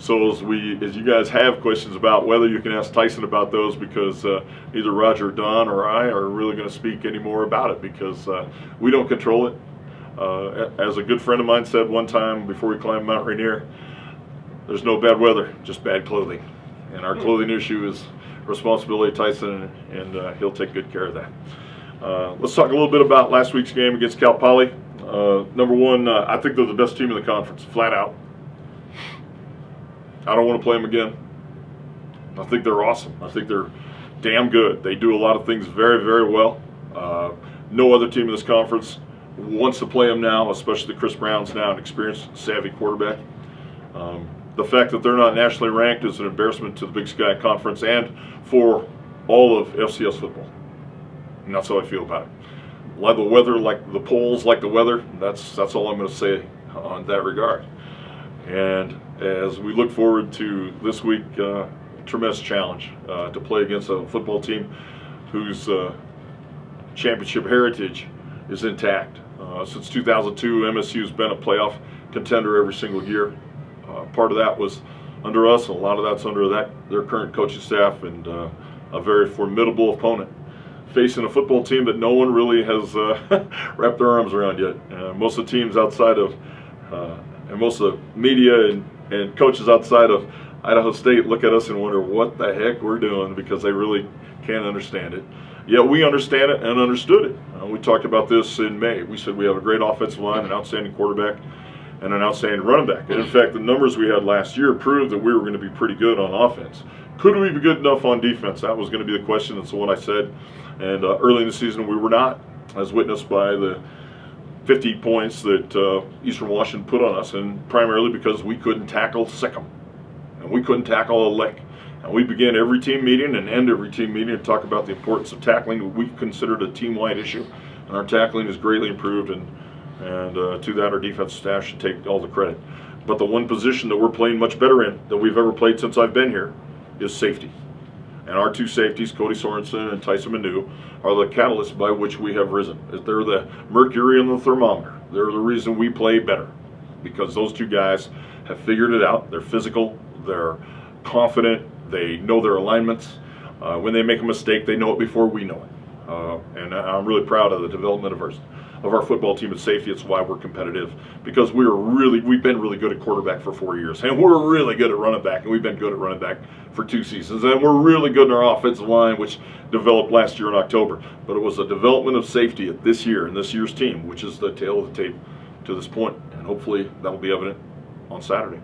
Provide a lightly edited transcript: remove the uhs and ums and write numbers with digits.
So as you guys have questions about weather, you can ask Tyson about those, because either Roger, Don, or I are really going to speak any more about it, because we don't control it. As a good friend of mine said one time before we climbed Mount Rainier, there's no bad weather, just bad clothing. And our clothing issue is responsibility of Tyson, and he'll take good care of that. Let's talk a little bit about last week's game against Cal Poly. Number one, I think they're the best team in the conference, flat out. I don't want to play them again. I think they're awesome. I think they're damn good. They do a lot of things very, very well. No other team in this conference wants to play them now, especially Chris Brown's now an experienced, savvy quarterback. The fact that they're not nationally ranked is an embarrassment to the Big Sky Conference and for all of FCS football. And that's how I feel about it. Like the weather, like the polls, like the weather, that's all I'm going to say on that regard. And as we look forward to this week, tremendous challenge to play against a football team whose championship heritage is intact. Since 2002, MSU's been a playoff contender every single year. Part of that was under us, and a lot of that's under their current coaching staff, and a very formidable opponent facing a football team that no one really has wrapped their arms around yet. Most of the teams outside of, and most of the media and coaches outside of Idaho State look at us and wonder what the heck we're doing, because they really can't understand it. Yet we understand it and understood it. We talked about this in May. We said we have a great offensive line, an outstanding quarterback, and an outstanding running back. And in fact, the numbers we had last year proved that we were going to be pretty good on offense. Could we be good enough on defense? That was going to be the question. That's what I said. And early in the season, we were not, as witnessed by the 50 points that Eastern Washington put on us, and primarily because we couldn't tackle Sikkim, and we couldn't tackle a lick. And we begin every team meeting and end every team meeting to talk about the importance of tackling. We considered a team-wide issue, and our tackling is greatly improved, and to that, our defensive staff should take all the credit. But the one position that we're playing much better in than we've ever played since I've been here is safety. And our two safeties, Cody Sorensen and Tyson Manu, are the catalyst by which we have risen. They're the mercury in the thermometer. They're the reason we play better, because those two guys have figured it out. They're physical, they're confident, they know their alignments. When they make a mistake, they know it before we know it. And I'm really proud of the development of our football team at safety. It's why we're competitive, because we've been really good at quarterback for 4 years, and we're really good at running back, and we've been good at running back for 2 seasons, and we're really good in our offensive line, which developed last year in October. But it was the development of safety at this year and this year's team, which is the tail of the tape to this point, and hopefully that'll be evident on Saturday.